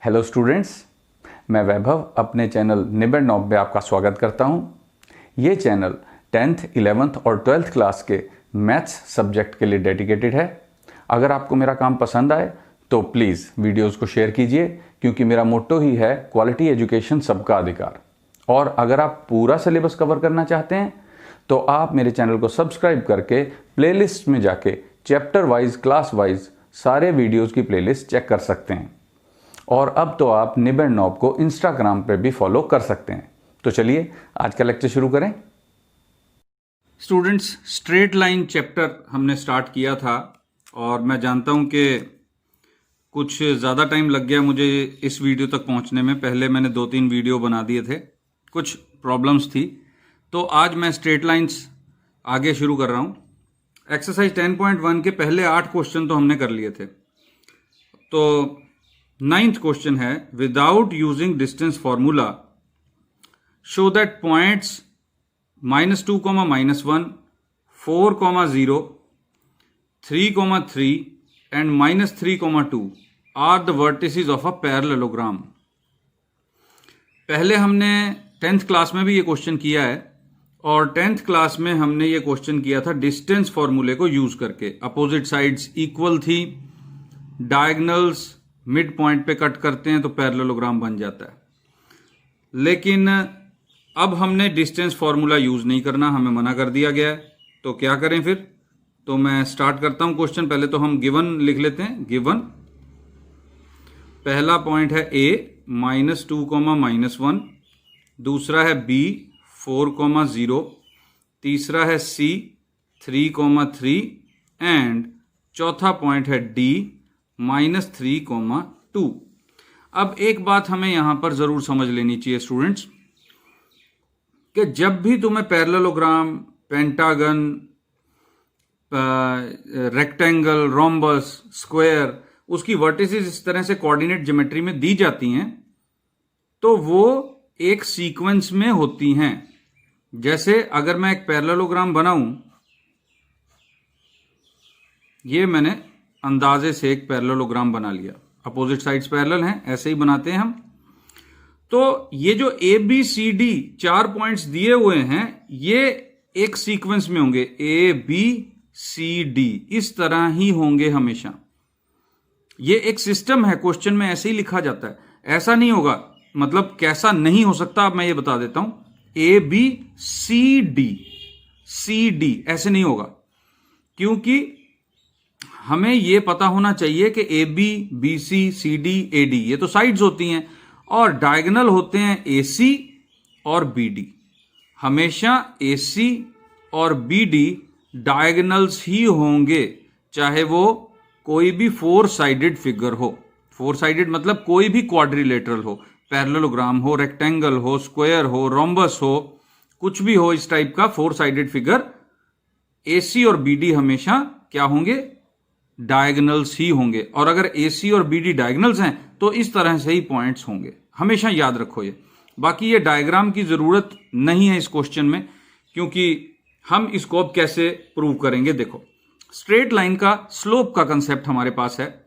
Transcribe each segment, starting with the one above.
Hello students, मैं वैभव अपने channel निबेड़ knob में आपका स्वागत करता हूं। ये चैनल 10th, 11th और 12th क्लास के मैथ्स सब्जेक्ट के लिए डेडिकेटेड है। अगर आपको मेरा काम पसंद आए तो प्लीज़ वीडियोस को शेयर कीजिए, क्योंकि मेरा मोट्टो ही है क्वालिटी एजुकेशन सबका अधिकार। और अगर आप पूरा सिलेबस कवर करना चाहते हैं तो आप मेरे चैनल को सब्सक्राइब करके प्लेलिस्ट में जाके चैप्टर वाइज, क्लास वाइज सारे वीडियोज़ की प्लेलिस्ट चेक कर सकते हैं। और अब तो आप निबेड़ नॉब को इंस्टाग्राम पे भी फॉलो कर सकते हैं। तो चलिए आज का लेक्चर शुरू करें। स्टूडेंट्स, स्ट्रेट लाइन चैप्टर हमने स्टार्ट किया था और मैं जानता हूं कि कुछ ज़्यादा टाइम लग गया मुझे इस वीडियो तक पहुंचने में। पहले मैंने 2-3 वीडियो बना दिए थे, कुछ प्रॉब्लम्स थी, तो आज मैं स्ट्रेट लाइंस आगे शुरू कर रहा हूं। एक्सरसाइज 10.1 के पहले 8 क्वेश्चन तो हमने कर लिए थे। तो 9th क्वेश्चन है, without using distance formula show that points -2, -1, 4, 0, 3, 3 and -3, 2 are the vertices of a parallelogram. पहले हमने 10th क्लास में भी ये क्वेश्चन किया है और 10th क्लास में हमने ये क्वेश्चन किया था डिस्टेंस फॉर्मूले को यूज करके। अपोजिट साइड्स इक्वल थी, डायगोनल्स मिड पॉइंट पे कट करते हैं तो पैरेललोग्राम बन जाता है। लेकिन अब हमने डिस्टेंस फॉर्मूला यूज नहीं करना, हमें मना कर दिया गया है। तो क्या करें फिर? तो मैं स्टार्ट करता हूं क्वेश्चन। पहले तो हम गिवन लिख लेते हैं। गिवन पहला पॉइंट है A -2, -1, दूसरा है B 4, 0, तीसरा है C 3, 3 एंड चौथा पॉइंट है D -3, 2। अब एक बात हमें यहां पर जरूर समझ लेनी चाहिए स्टूडेंट्स, कि जब भी तुम्हें parallelogram, pentagon, rectangle, rhombus, square, उसकी वर्टिसेस इस तरह से कोऑर्डिनेट ज्योमेट्री में दी जाती हैं तो वो एक सीक्वेंस में होती हैं। जैसे अगर मैं एक पैरेललोग्राम बनाऊं, ये मैंने अंदाजे से एक पैरेललोग्राम बना लिया, अपोजिट साइड्स पैरेलल हैं, ऐसे ही बनाते हैं हम। तो ये जो ABCD 4 पॉइंट्स दिए हुए हैं, ये एक सीक्वेंस में होंगे, ABCD इस तरह ही होंगे हमेशा। ये एक सिस्टम है, क्वेश्चन में ऐसे ही लिखा जाता है। ऐसा नहीं होगा, मतलब कैसा नहीं हो सकता, अब मैं ये बता देता हूं। ABCD CD ऐसे नहीं होगा, क्योंकि हमें यह पता होना चाहिए कि AB, BC, CD, AD ये तो साइड्स होती हैं और डायगोनल होते हैं AC और BD। हमेशा AC और BD डायगोनल्स ही होंगे, चाहे वो कोई भी 4 साइडेड फिगर हो। 4 साइडेड मतलब कोई भी क्वाड्रिलेटरल हो, पैरेललोग्राम हो, रेक्टेंगल हो, स्क्वायर हो, रोम्बस हो, कुछ भी हो इस टाइप का 4 साइडेड फिगर, AC और BD हमेशा क्या होंगे? डायगोनल्स ही होंगे। और अगर AC और BD डायगोनल्स हैं तो इस तरह से ही पॉइंट्स होंगे, हमेशा याद रखो ये। बाकी ये डायग्राम की जरूरत नहीं है इस क्वेश्चन में, क्योंकि हम इसको अब कैसे प्रूव करेंगे। देखो, स्ट्रेट लाइन का स्लोप का कंसेप्ट हमारे पास है,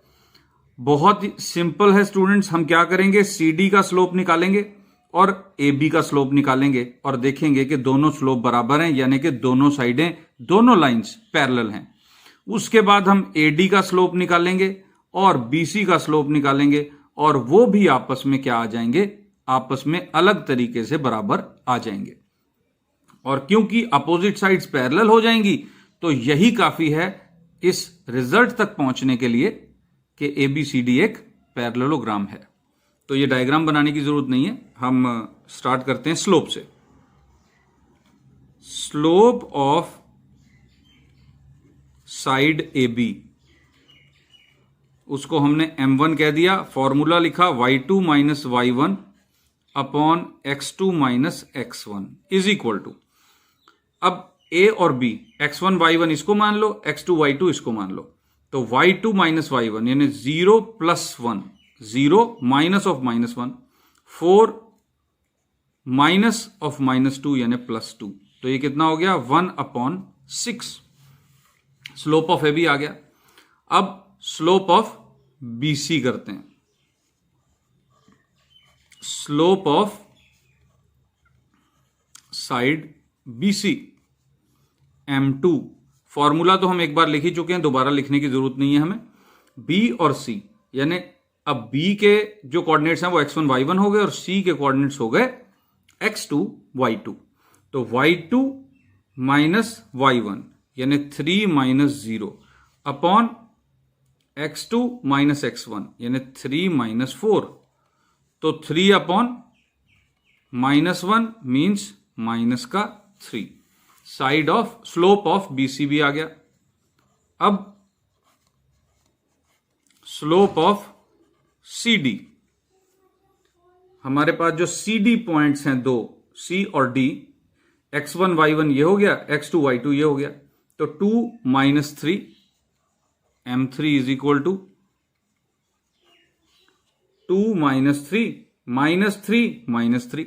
बहुत ही सिंपल है स्टूडेंट्स। हम क्या करेंगे? CD का स्लोप निकालेंगे और AB का स्लोप निकालेंगे और देखेंगे कि दोनों स्लोप बराबर हैं, यानी कि दोनों साइडें, दोनों लाइंस पैरेलल हैं। उसके बाद हम AD का स्लोप निकालेंगे और BC का स्लोप निकालेंगे, और वो भी आपस में क्या आ जाएंगे? आपस में अलग तरीके से बराबर आ जाएंगे। और क्योंकि अपोजिट साइड्स पैरेलल हो जाएंगी तो यही काफी है इस रिजल्ट तक पहुंचने के लिए कि ABCD एक पैरेललोग्राम है। तो ये डायग्राम बनाने की जरूरत नहीं है, हम स्टार्ट करते हैं स्लोप से। स्लोप ऑफ साइड AB, उसको हमने M1 कह दिया। फॉर्मूला लिखा y2 - y1 upon x2 - x1 is equal to, अब A और B, x1 y1 इसको मान लो, x2 y2 इसको मान लो, तो y2 - y1 यानी 0 + 1, 0 माइनस ऑफ -1, 4 माइनस ऑफ -2 यानी +2, तो ये कितना हो गया? 1/6। स्लोप ऑफ AB आ गया। अब स्लोप ऑफ BC करते हैं। Slope of side BC M2। Formula तो हम एक बार लिख ही चुके हैं, दोबारा लिखने की जरूरत नहीं है हमें। B और C, यानी अब B के जो कोऑर्डिनेट्स हैं वो x1 y1 हो गए और C के कोऑर्डिनेट्स हो गए x2 y2। तो y2 माइनस y1 यानी 3 minus 0 upon x2 minus x1 यानी 3 माइनस 4। तो 3 अपॉन माइनस 1 मीन्स माइनस का 3। Side of slope of BC भी आ गया। अब स्लोप ऑफ CD, हमारे पास जो CD पॉइंट्स हैं दो, C और D, x1 y1 ये हो गया, x2 y2 ये हो गया। तो 2 minus 3 M3 is equal to 2 minus 3 minus 3 minus 3।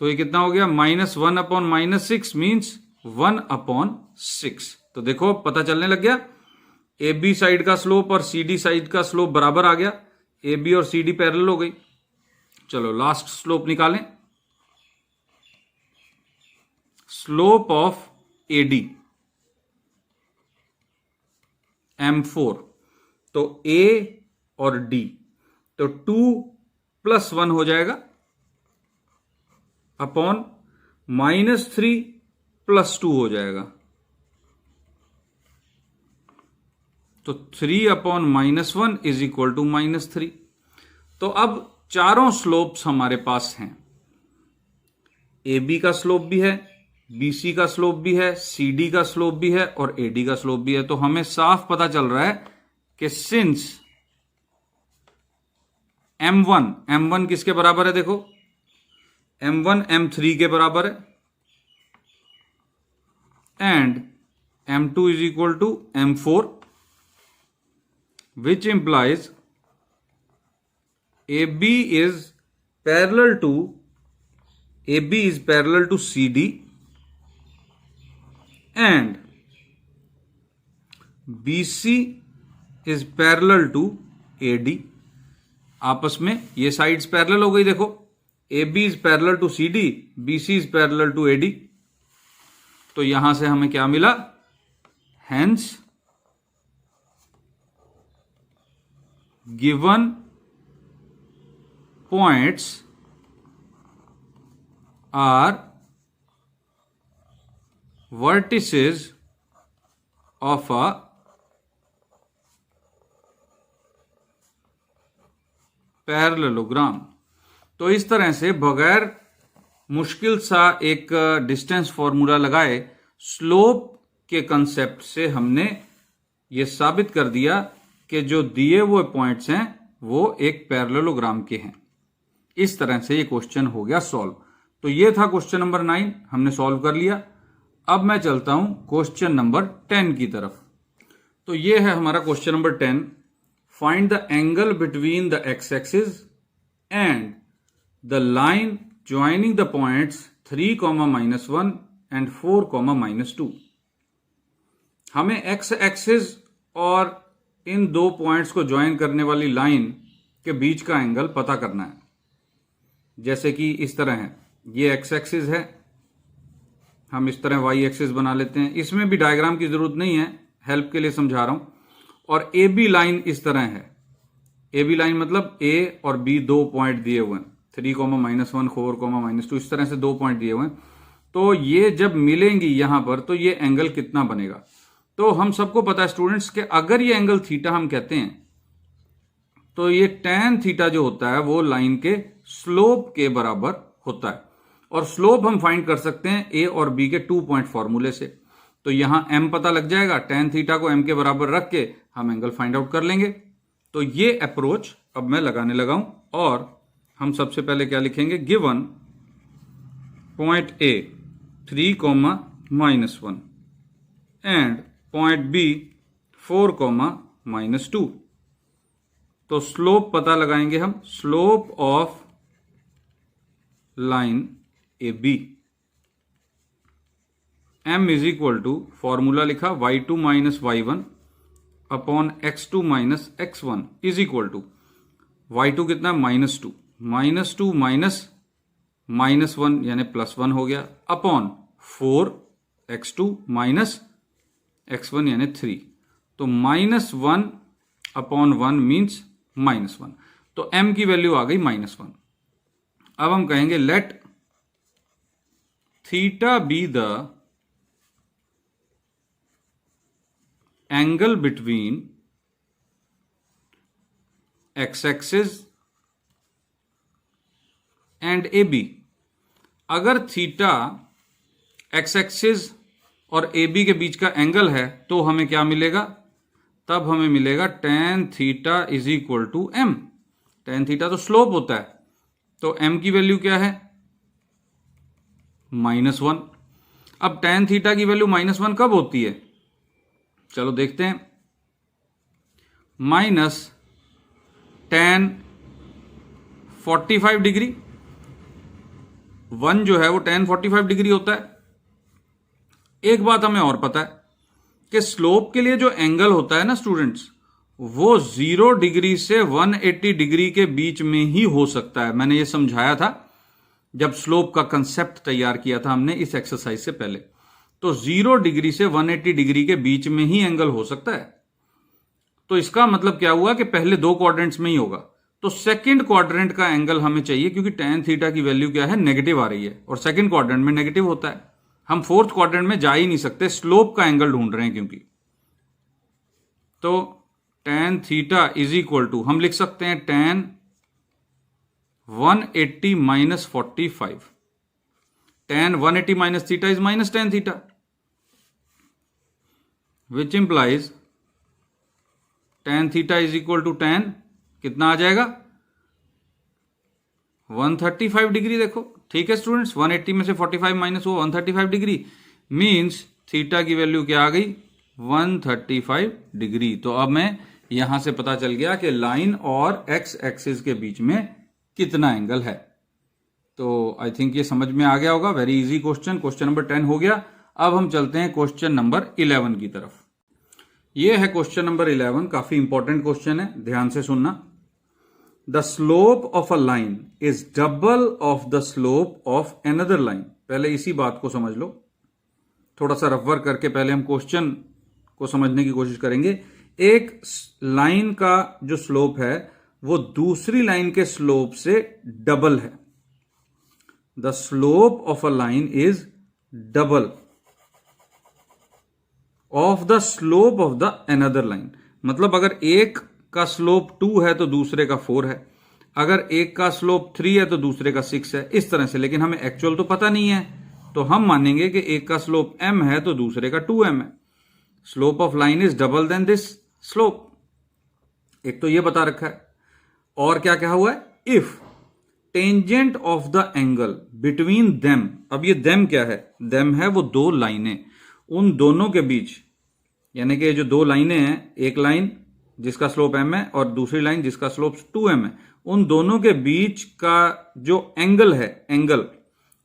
तो ये कितना हो गया, minus 1 upon minus 6 means 1 upon 6। तो देखो पता चलने लग गया, AB साइड का स्लोप और CD साइड का स्लोप बराबर आ गया, AB और CD पैरेलल हो गई। चलो लास्ट स्लोप निकालें। स्लोप ऑफ AD M4, तो A और D, तो 2 प्लस 1 हो जाएगा अपॉन माइनस 3 प्लस 2 हो जाएगा। तो 3 upon minus 1 is equal to minus 3। तो अब चारों स्लोप्स हमारे पास हैं। AB का स्लोप भी है, BC का स्लोप भी है, CD का स्लोप भी है और AD का स्लोप भी है। तो हमें साफ पता चल रहा है कि सिंस M1 किसके बराबर है, देखो M1 M3 के बराबर है and M2 is equal to M4, which implies AB is parallel to CD and BC is parallel to AD। आपस में ये साइड्स पैरेलल हो गई। देखो AB is parallel to CD, BC is parallel to AD। तो यहां से हमें क्या मिला, hence given points are vertices of a parallelogram. तो इस तरह से बगैर मुश्किल सा एक डिस्टेंस फॉर्मूला लगाए स्लोप के कंसेप्ट से हमने ये साबित कर दिया कि जो दिए हुए पॉइंट्स हैं वो एक पैरेललोग्राम के हैं। इस तरह से ये क्वेश्चन हो गया सॉल्व। तो ये था क्वेश्चन नंबर 9, हमने सॉल्व कर लिया। अब मैं चलता हूं क्वेश्चन नंबर 10 की तरफ। तो ये है हमारा question number 10। Find the angle between the x axis and the line joining the points 3, -1 and 4, -2। हमें एक्स एक्सिस और इन दो पॉइंट्स को ज्वाइन करने वाली लाइन के बीच का एंगल पता करना है। जैसे कि इस तरह है, ये एक्स एक्सिस है, हम इस तरह वाई एक्सिस बना लेते हैं। इसमें भी डायग्राम की जरूरत नहीं है, हेल्प के लिए समझा रहा हूं। और ए बी लाइन इस तरह है। ए बी लाइन मतलब ए और बी दो पॉइंट दिए हुए हैं, 3, -1, 4, -2, इस तरह से दो पॉइंट दिए हुए हैं। तो ये जब मिलेंगी यहां पर तो ये एंगल कितना बनेगा। तो हम सबको पता है स्टूडेंट्स कि अगर ये एंगल थीटा हम कहते हैं तो ये tan थीटा जो होता है वो लाइन के स्लोप के बराबर होता है। और स्लोप हम फाइंड कर सकते हैं ए और बी के 2 पॉइंट फॉर्मूले से। तो यहां m पता लग जाएगा, tan थीटा को m के बराबर रख के हम एंगल फाइंड आउट कर लेंगे। तो ये अप्रोच अब मैं लगाने लगा हूं और हम सबसे पहले क्या लिखेंगे, given point A 3, -1 and point B 4, -2। तो स्लोप पता लगाएंगे हम, slope of line A B m is equal to, formula लिखा y2 - y1 upon x2 - x1 is equal to y2 कितना है -2, -2 -1 यानी +1 हो गया, अपॉन 4x2 -x1 यानी 3, तो -1 अपॉन 1 मीन्स -1, तो m की वैल्यू आ गई -1। अब हम कहेंगे let theta be the angle between x axis and A B. अगर थीटा x एक्सिस और ए बी के बीच का एंगल है तो हमें क्या मिलेगा, तब हमें मिलेगा tan theta is equal to m। tan theta तो स्लोप होता है, तो m की वैल्यू क्या है -1। अब tan थीटा की वैल्यू -1 कब होती है, चलो देखते हैं। -tan 45 डिग्री, 1 जो है वो tan 45 डिग्री होता है। एक बात हमें और पता है कि स्लोप के लिए जो एंगल होता है ना स्टूडेंट्स, वो 0 डिग्री से 180 डिग्री के बीच में ही हो सकता है। मैंने ये समझाया था जब स्लोप का कंसेप्ट तैयार किया था हमने इस एक्सरसाइज से पहले। तो 0 डिग्री से 180 डिग्री के बीच में ही एंगल हो सकता है। तो इसका मतलब क्या हुआ कि पहले 2 क्वाड्रेंट्स में ही होगा। तो सेकंड क्वाड्रेंट का एंगल हमें चाहिए, क्योंकि tan थीटा की वैल्यू क्या है नेगेटिव आ रही है, और सेकंड क्वाड्रेंट में नेगेटिव होता है। हम फोर्थ क्वाड्रेंट में जा ही नहीं सकते, स्लोप का एंगल ढूंढ रहे हैं क्योंकि। तो tan theta is equal to हम लिख सकते हैं tan 180 minus 45। tan 180 minus theta is minus tan theta, which implies tan theta is equal to tan कितना आ जाएगा 135 डिग्री। देखो ठीक है स्टूडेंट्स, 180 में से 45 माइनस वो 135 डिग्री, मींस थीटा की वैल्यू क्या आ गई 135 डिग्री। तो अब मैं यहां से पता चल गया कि लाइन और एक्स एक्सिस के बीच में कितना एंगल है। तो आई थिंक ये समझ में आ गया होगा। Very easy question, question number 10 हो गया। अब हम चलते हैं क्वेश्चन नंबर 11 की तरफ। ये है क्वेश्चन नंबर 11, काफी इंपॉर्टेंट क्वेश्चन है, ध्यान से सुनना। The slope of a line is double of the slope of another line. पहले इसी बात को समझ लो, थोड़ा सा रफर करके पहले हम क्वेश्चन को समझने की कोशिश करेंगे। एक लाइन का जो स्लोप है वो दूसरी लाइन के स्लोप से डबल है। The slope of a line is double of the slope of the another line. मतलब अगर एक का स्लोप 2 है तो दूसरे का 4 है, अगर एक का स्लोप 3 है तो दूसरे का 6 है, इस तरह से। लेकिन हमें एक्चुअल तो पता नहीं है, तो हम मानेंगे कि एक का स्लोप m है तो दूसरे का 2m है। Slope of line is double than this slope, एक तो ये बता रखा है। और क्या कहा हुआ है, if tangent of the angle between them. अब ये देम क्या है, देम है वो 2 लाइनें, उन दोनों के बीच, यानी कि जो 2 लाइनें हैं, एक लाइन जिसका स्लोप m है और दूसरी लाइन जिसका स्लोप 2m है, उन दोनों के बीच का जो एंगल है, एंगल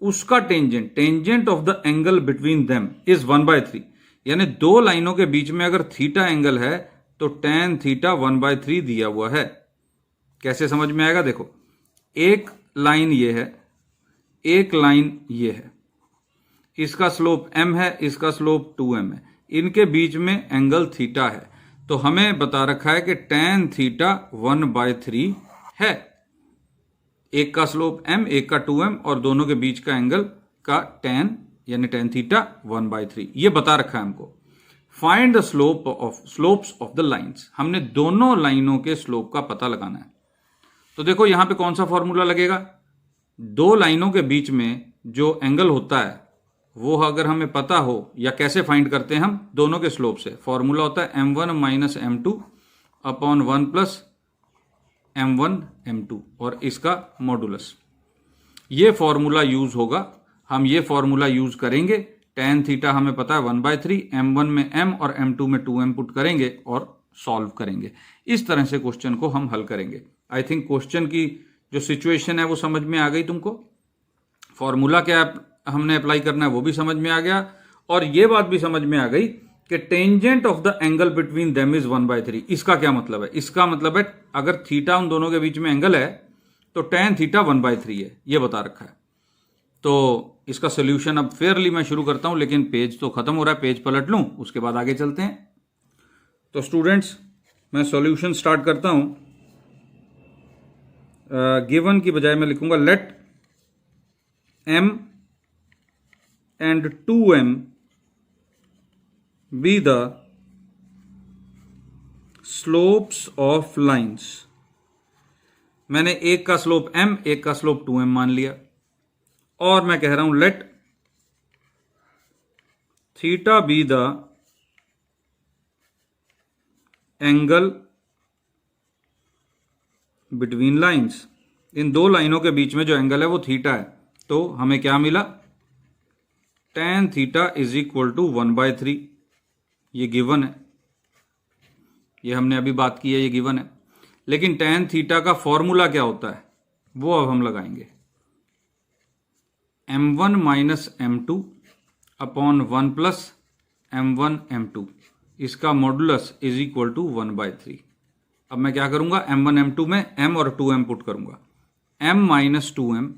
उसका tangent of the angle between them is 1/3। यानी 2 लाइनों के बीच में अगर थीटा एंगल है तो tan थीटा 1/3 दिया हुआ है। कैसे समझ में आएगा, देखो एक लाइन ये है, एक लाइन ये है, इसका स्लोप m है, इसका स्लोप 2m है, इनके बीच में एंगल थीटा है। तो हमें बता रखा है कि tan थीटा 1/3 है। एक का स्लोप m, एक का 2m, और दोनों के बीच का एंगल का tan यानी tan थीटा 1/3, ये बता रखा है हमको। Find the slopes of the lines. हमने दोनों लाइनों के स्लोप का पता लगाना है। तो देखो यहां पे कौन सा फॉर्मूला लगेगा, 2 लाइनों के बीच में जो एंगल होता है वो अगर हमें पता हो, या कैसे फाइंड करते हैं हम दोनों के स्लोप से, फॉर्मूला होता है m1 minus m2 upon 1 plus m1 m2 और इसका मॉडुलस। ये फॉर्मूला यूज होगा, हम ये फॉर्मूला यूज करेंगे। tan थीटा हमें पता है 1/3, m1 में m और m2 में 2m पुट करेंगे और सॉल्व करेंगे। इस तरह से क्वेश्चन को हम हल करेंगे। आई थिंक क्वेश्चन की जो सिचुएशन है वो समझ में आ गई तुमको। फॉर्मूला क्या हमने अप्लाई करना है वो भी समझ में आ गया, और ये बात भी समझ में आ गई कि tangent of the angle between them is 1/3। इसका क्या मतलब है? इसका मतलब है अगर थीटा उन दोनों के बीच में एंगल है तो tan थीटा 1/3 है, ये बता रखा है। तो इसका सोल्यूशन अब फेयरली मैं शुरू करता हूं, लेकिन पेज तो खत्म हो रहा है, पेज पलट लूं उसके बाद आगे चलते हैं। तो स्टूडेंट्स मैं सॉल्यूशन स्टार्ट करता हूं। गिवन की बजाय मैं लिखूंगा late m and 2m be the slopes of lines। मैंने एक का स्लोप m, एक का स्लोप 2m मान लिया, और मैं कह रहा हूं let theta be the angle between lines. इन दो लाइनों के बीच में जो एंगल है वो थीटा है। तो हमें क्या मिला? tan theta is equal to 1/3। ये गिवन है, ये हमने अभी बात की है, ये गिवन है। लेकिन tan थीटा का फॉर्मूला क्या होता है वो अब हम लगाएंगे। m1 minus m2 upon 1 plus m1 m2, इसका मॉडुलस इज इक्वल टू 1/3। अब मैं क्या करूंगा? m1 m2 में m और 2m पुट करूंगा। m minus 2m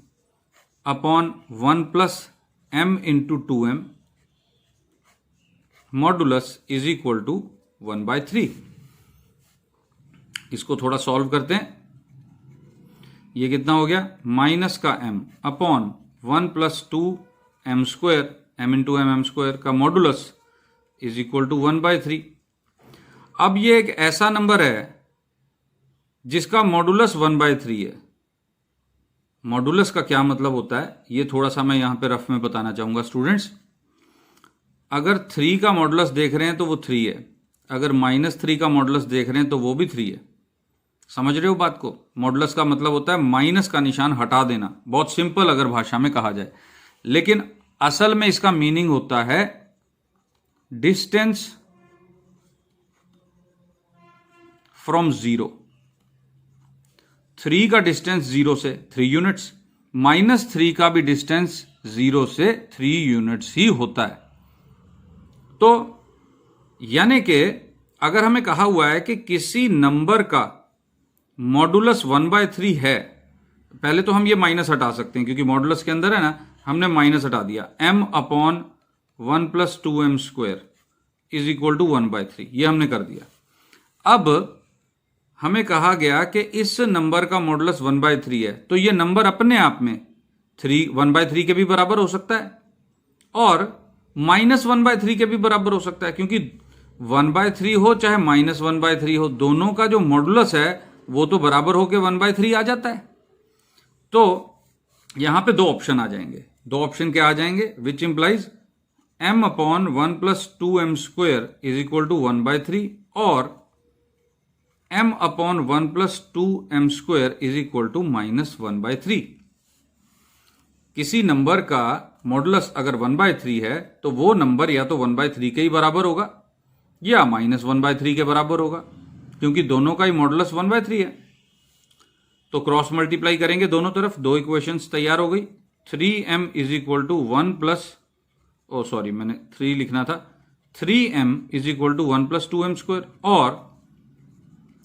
upon 1 plus m into 2m modulus is equal to 1/3। इसको थोड़ा सॉल्व करते हैं। ये कितना हो गया? माइनस का m upon 1 plus 2m square, m into m square का मॉडुलस इज इक्वल टू 1/3। अब ये एक ऐसा नंबर है जिसका मॉडुलस 1/3 है। मॉडुलस का क्या मतलब होता है ये थोड़ा सा मैं यहां पे रफ में बताना चाहूंगा स्टूडेंट्स। अगर 3 का मॉडुलस देख रहे हैं तो वो 3 है, अगर -3 का मॉडुलस देख रहे हैं तो वो भी 3 है। समझ रहे हो बात को? मॉडुलस का मतलब होता है माइनस का निशान हटा देना, बहुत सिंपल अगर भाषा में कहा जाए। लेकिन असल में इसका मीनिंग होता है डिस्टेंस फ्रॉम 0। 3 का डिस्टेंस 0 से 3 यूनिट्स, -3 का भी डिस्टेंस 0 से 3 यूनिट्स ही होता है। तो यानी कि अगर हमें कहा हुआ है कि किसी नंबर का मॉडुलस 1/3 है, पहले तो हम ये माइनस हटा सकते हैं क्योंकि मॉडुलस के अंदर है ना, हमने माइनस हटा दिया। m upon 1 plus 2m square is equal to 1/3, ये हमने कर दिया। अब हमें कहा गया कि इस नंबर का मॉडुलस 1/3 है, तो ये नंबर अपने आप में 1/3 के भी बराबर हो सकता है और -1/3 के भी बराबर हो सकता है, क्योंकि 1/3 हो चाहे -1/3 हो, दोनों का जो मॉडुलस है वो तो बराबर होकर 1/3 आ जाता है। तो यहां पे दो ऑप्शन आ जाएंगे। दो ऑप्शन क्या आ जाएंगे? Which implies m upon 1 plus 2m square is equal to 1/3 और m upon 1 plus 2m square is equal to -1/3। किसी नंबर का मॉडुलस अगर 1/3 है तो वो नंबर या तो 1/3 के ही बराबर होगा या -1/3 के बराबर होगा, क्योंकि दोनों का ही मॉडुलस 1/3 है। तो क्रॉस मल्टीप्लाई करेंगे दोनों तरफ, दो इक्वेशंस तैयार हो गई। 3m is equal to 1 plus, oh sorry मैंने 3 लिखना था, 3m is equal to 1 plus 2m square और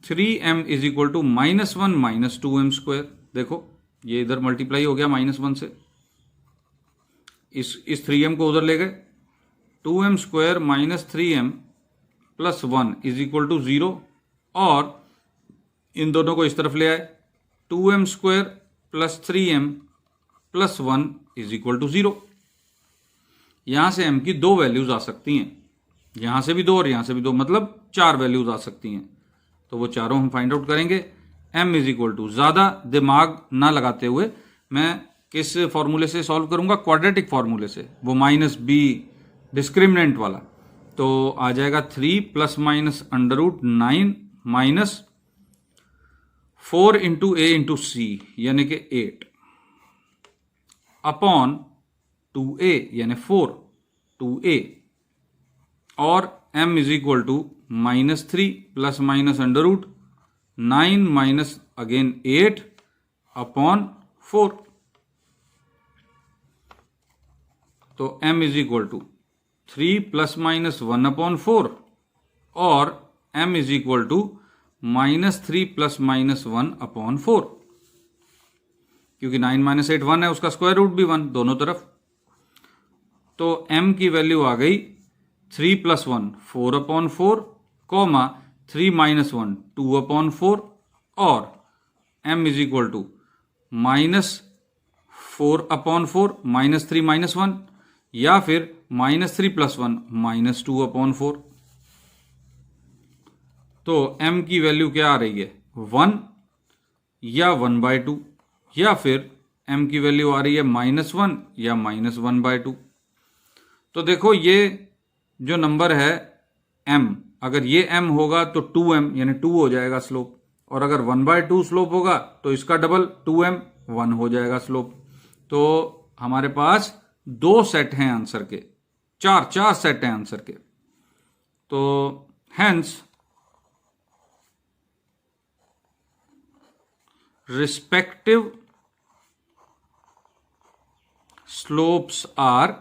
3m is equal to -1 minus 2m square. देखो ये इधर मल्टीप्लाई हो गया -1 से, इस 3m को उधर ले गए, 2m square minus 3m plus 1 is equal to 0 और इन दोनों को इस तरफ ले आए, 2m square plus 3m plus 1 is equal to 0। यहां से m की दो वैल्यूज आ सकती हैं, यहां से भी दो और यहां से भी दो, मतलब 4 वैल्यूज आ सकती हैं। तो वो चारों हम फाइंड आउट करेंगे। m इज इक्वल टू, ज्यादा दिमाग ना लगाते हुए मैं किस फॉर्मूले से सॉल्व करूंगा? क्वाड्रेटिक फॉर्मूले से, वो -b डिस्क्रिमिनेंट वाला। तो आ जाएगा 3 plus minus √9 minus 4 into a into c यानी कि 8 अपॉन 2a यानी 4 2a और m is equal to -3 plus minus √9 minus again 8 upon 4। तो m is equal to 3 plus minus 1/4 और m is equal to -3 plus minus 1/4, क्योंकि 9 - 8 1 है, उसका square root भी 1 दोनों तरफ। तो m की वैल्यू आ गई 3 + 1 4/4, 3 - 1 2/4 और m इज इक्वल टू -4/4 -3 - 1 या फिर -3 + 1 -2/4। तो m की वैल्यू क्या आ रही है 1 या 1/2 या फिर m की वैल्यू आ रही है -1 या -1/2। तो देखो ये जो नंबर है m, अगर ये m होगा तो 2m यानी 2 हो जाएगा स्लोप, और अगर 1/2 स्लोप होगा तो इसका डबल 2m 1 हो जाएगा स्लोप। तो हमारे पास 2 सेट हैं आंसर के, चार सेट हैं आंसर के। तो hence respective slopes are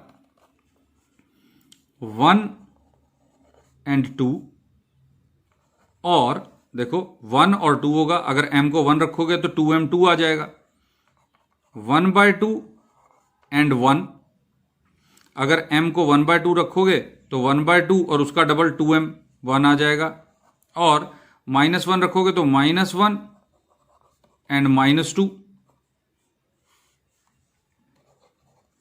1 and 2, और देखो 1 और 2 होगा, अगर m को 1 रखोगे तो 2m 2 आ जाएगा, 1/2 and 1, अगर m को 1/2 रखोगे तो 1/2 और उसका डबल 2m 1 आ जाएगा, और -1 रखोगे तो -1 एंड -2,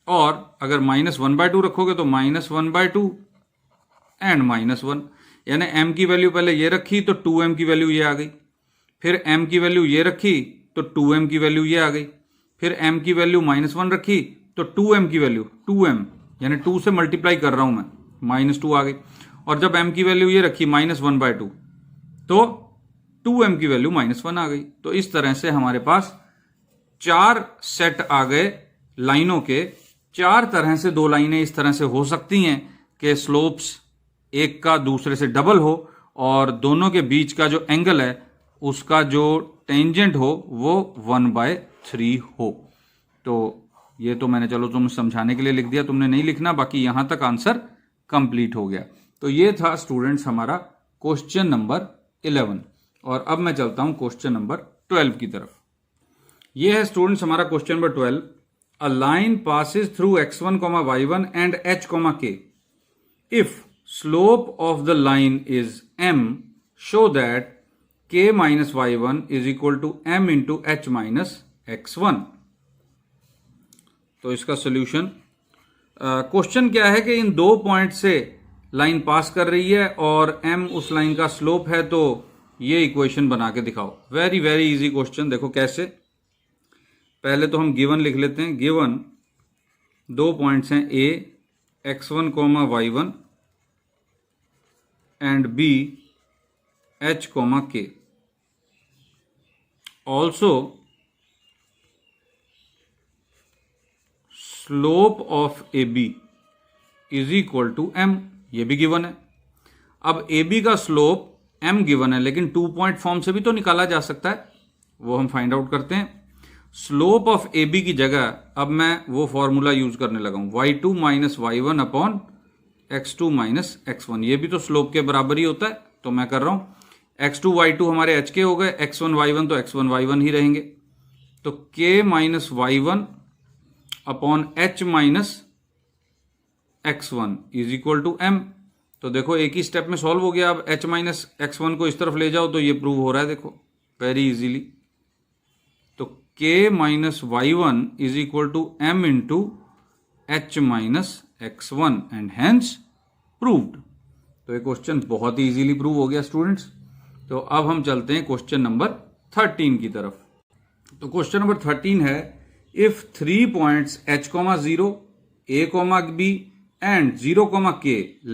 और अगर -1/2 रखोगे तो -1/2 एंड -1, यानी m की वैल्यू पहले ये रखी तो 2m की वैल्यू ये आ गई, फिर m की वैल्यू ये रखी तो 2m की वैल्यू ये आ गई, फिर m की वैल्यू -1 रखी तो 2m की वैल्यू 2m यानी 2 से मल्टीप्लाई कर रहा हूं मैं, -2 आ गई, और जब m की वैल्यू ये रखी -1/2 तो 2m की वैल्यू -1 आ गई। तो इस तरह से हमारे पास 4 सेट आ गए लाइनों के। 4 तरह से 2 लाइनें इस तरह से हो सकती हैं कि स्लोप्स एक का दूसरे से डबल हो और दोनों के बीच का जो एंगल है उसका जो टेंजेंट हो वो 1/3 हो। तो ये तो मैंने चलो तुम समझाने के लिए लिख दिया, तुमने नहीं लिखना, बाकी यहां तक आंसर कंप्लीट हो गया। तो ये था स्टूडेंट्स हमारा क्वेश्चन नंबर 11, और अब मैं चलता हूं क्वेश्चन नंबर 12 की तरफ। ये है स्टूडेंट्स हमारा question number 12। A line passes through x1, y1 and h, k। If slope of the line is m, show that k - y1 is equal to m into h - x1। तो इसका solution, question क्या है कि इन 2 point से line पास कर रही है और m उस लाइन का स्लोप है, तो ये इक्वेशन बना के दिखाओ। Very very easy question. देखो कैसे, पहले तो हम गिवन लिख लेते हैं। गिवन 2 पॉइंट्स हैं a x1, y1 and b h, k। Also slope of AB is equal to m, ये भी गिवन है। अब AB का स्लोप m गिवन है, लेकिन 2 पॉइंट फॉर्म से भी तो निकाला जा सकता है, वो हम फाइंड आउट करते हैं। स्लोप ऑफ AB की जगह अब मैं वो फॉर्मूला यूज करने लगा हूं, y2 - y1 upon x2 - x1। ये भी तो स्लोप के बराबर ही होता है, तो मैं कर रहा हूं x2 y2 हमारे h के हो गए, x1 y1 तो x1 y1 ही रहेंगे। तो k - y1 upon h - x1 is equal to m। तो देखो एक ही स्टेप में सॉल्व हो गया। अब h - x1 को इस तरफ ले जाओ तो ये प्रूव हो रहा है, देखो वेरी इजीली। तो k - y1 is equal to m into h - x1 and hence proved. तो ये क्वेश्चन बहुत ही इजीली प्रूव हो गया स्टूडेंट्स। तो अब हम चलते हैं क्वेश्चन नंबर 13 की तरफ। तो क्वेश्चन नंबर 13 है, if 3 points h, 0, a, b and 0, k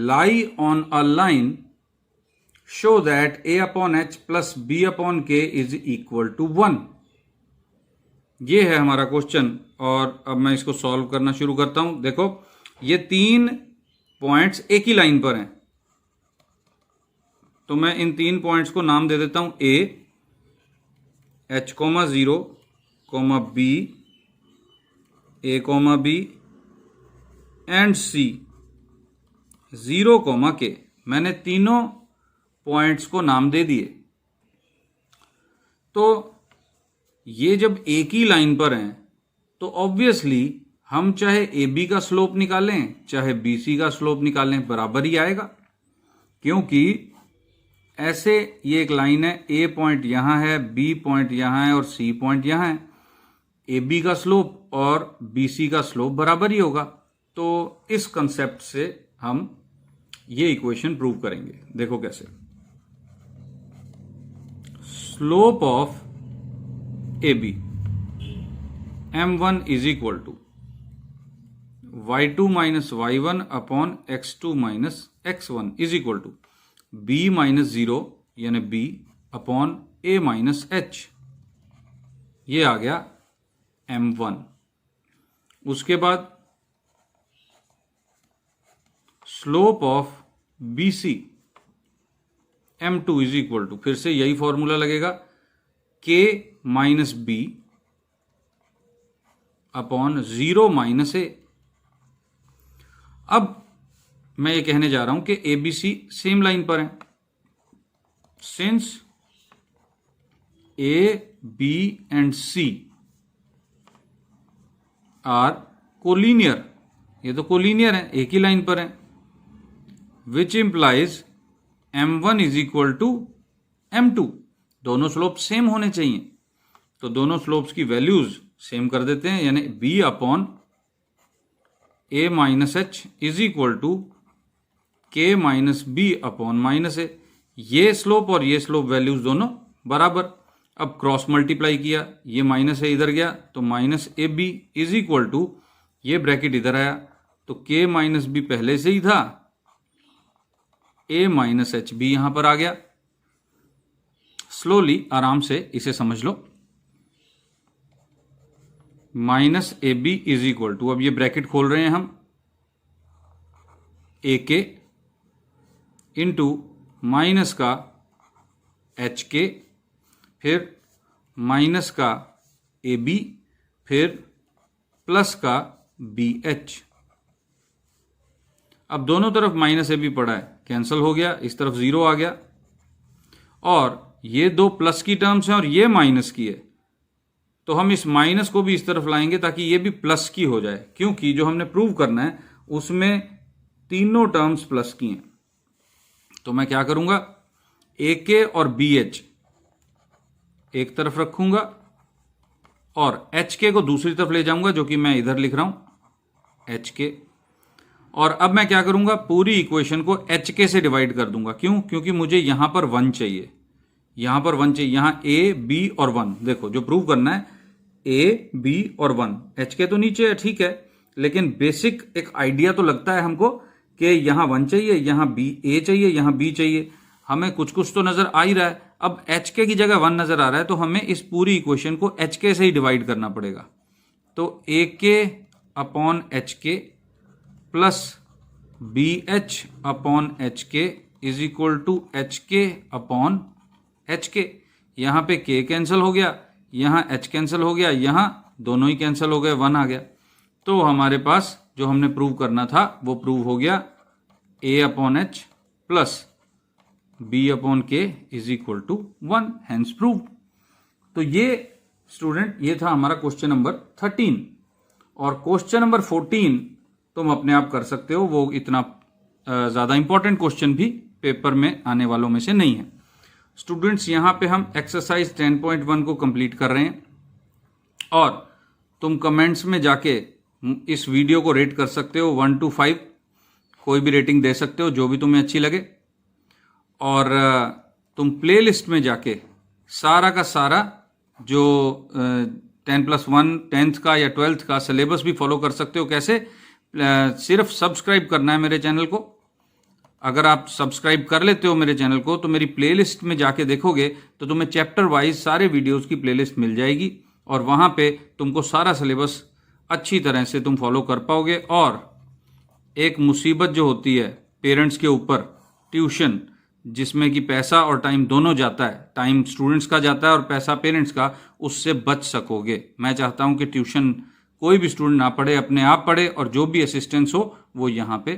lie on a line, show that a upon h plus b upon k is equal to 1। ये है हमारा क्वेश्चन, और अब मैं इसको सॉल्व करना शुरू करता हूं। देखो ये 3 पॉइंट्स एक ही लाइन पर हैं, तो मैं इन 3 पॉइंट्स को नाम दे देता हूं a, h, 0, b, a, b and c, 0, के मैंने तीनों पॉइंट्स को नाम दे दिए। तो ये जब एक ही लाइन पर हैं तो ऑब्वियसली हम चाहे ए बी का स्लोप निकालें चाहे बी सी का स्लोप निकालें बराबर ही आएगा, क्योंकि ऐसे ये एक लाइन है, ए पॉइंट यहां है, बी पॉइंट यहां है और सी पॉइंट यहां है। ए बी का स्लोप और बी सी का स्लोप बराबर ही होगा। तो इस कंसेप्ट से हम ये इक्वेशन प्रूव करेंगे। देखो कैसे। Slope of A B m1 is equal to y2 minus y1 upon x2 minus x1 is equal to b minus 0 यानी b upon a minus h। ये आ गया m1। उसके बाद slope of BC m2 is equal to, फिर से यही formula लगेगा, k minus b upon 0 minus a। अब मैं ये कहने जा रहा हूं कि A B C same line पर हैं। Since A B and C are collinear, ये तो कोलिनियर है, एक ही लाइन पर हैं, which implies m1 is equal to m2। दोनों स्लोप सेम होने चाहिए, तो दोनों स्लोप्स की वैल्यूज सेम कर देते हैं, यानी b upon a minus h is equal to k minus b upon minus a. ये स्लोप और ये स्लोप वैल्यूज दोनों बराबर। अब क्रॉस मल्टीप्लाई किया, ये माइनस ए इधर गया तो minus A B is equal to, ये ब्रैकेट इधर आया तो k माइनस बी पहले से ही था, a माइनस एच बी यहां पर आ गया। स्लोली आराम से इसे समझ लो। Minus A B is equal to, अब ये ब्रैकेट खोल रहे हैं हम, ए के इंटू माइनस का एच के, फिर माइनस का ए बी, फिर प्लस का बी एच। अब दोनों तरफ माइनस ए बी पड़ा है, कैंसिल हो गया, इस तरफ 0 आ गया, और ये दो प्लस की टर्म्स हैं और ये माइनस की है, तो हम इस माइनस को भी इस तरफ लाएंगे ताकि ये भी प्लस की हो जाए, क्योंकि जो हमने प्रूव करना है उसमें तीनों टर्म्स प्लस की हैं। तो मैं क्या करूंगा, ए के और बी एच एक तरफ रखूंगा और एच के को दूसरी तरफ ले जाऊंगा, जो कि मैं इधर लिख रहा हूं एच के। और अब मैं क्या करूंगा, पूरी इक्वेशन को एच के से डिवाइड कर दूंगा। क्यों? क्योंकि मुझे यहां पर 1 चाहिए, यहां पर 1 चाहिए, यहां ए बी और 1। देखो जो प्रूव करना है ए बी और 1, एच के तो नीचे है ठीक है, लेकिन बेसिक एक आइडिया तो लगता है हमको कि यहां 1 चाहिए, यहां बी ए चाहिए, यहां बी चाहिए, हमें कुछ कुछ तो नजर आ ही रहा है। अब एच के की जगह 1 नजर आ रहा है, तो हमें इस पूरी इक्वेशन को एच के से ही डिवाइड करना पड़ेगा। तो A K upon H K plus B H upon H K is equal to H K upon H K. यहां पे के कैंसिल हो गया, यहां एच कैंसिल हो गया, यहां दोनों ही कैंसिल हो गए, 1 आ गया। तो हमारे पास जो हमने प्रूव करना था वो प्रूव हो गया, a upon h plus b upon k is equal to 1, hence prove. तो ये स्टूडेंट, ये था हमारा क्वेश्चन नंबर 13। और क्वेश्चन नंबर 14 तुम अपने आप कर सकते हो, वो इतना ज्यादा इंपॉर्टेंट क्वेश्चन भी पेपर में आने वालों में से नहीं है। स्टूडेंट्स यहां पे हम एक्सरसाइज 10.1 को कंप्लीट कर रहे हैं, और तुम कमेंट्स में जाके इस वीडियो को रेट कर सकते हो 1 to 5, कोई भी रेटिंग दे सकते हो जो भी तुम्हें अच्छी लगे। और तुम प्लेलिस्ट में जाके सारा का सारा जो 10+1 10th का या 12th का सिलेबस भी फॉलो कर सकते हो। कैसे? सिर्फ सब्सक्राइब करना है मेरे चैनल को। अगर आप सब्सक्राइब कर लेते हो मेरे चैनल को, तो मेरी प्लेलिस्ट में जाके देखोगे तो तुम्हें चैप्टर वाइज सारे वीडियोस की प्लेलिस्ट मिल जाएगी, और वहां पे तुमको सारा सिलेबस अच्छी तरह से तुम फॉलो कर पाओगे। और एक मुसीबत जो होती है पेरेंट्स के ऊपर, ट्यूशन, जिसमें कि पैसा और टाइम दोनों जाता है, टाइम स्टूडेंट्स का जाता है और पैसा पेरेंट्स का, उससे बच सकोगे। मैं चाहता हूं कि ट्यूशन कोई भी स्टूडेंट ना पढ़े, अपने आप पढ़े, और जो भी असिस्टेंस हो वो यहाँ पे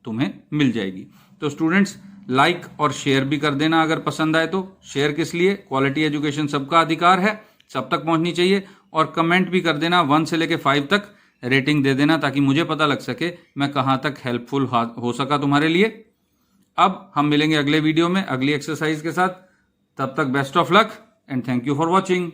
तुम्हें मिल जाएगी। तो स्टूडेंट्स लाइक और शेयर भी कर देना अगर पसंद आए तो। शेयर किस लिए? क्वालिटी एजुकेशन सबका अधिकार है, सब तक पहुंचनी चाहिए। और कमेंट भी कर देना, 1 से लेके 5 तक रेटिंग दे देना ताकि मुझे पता लग सके मैं कहां तक हेल्पफुल हो सका तुम्हारे लिए। अब हम मिलेंगे अगले वीडियो में अगली एक्सरसाइज के साथ। तब तक best of luck and thank you for watching.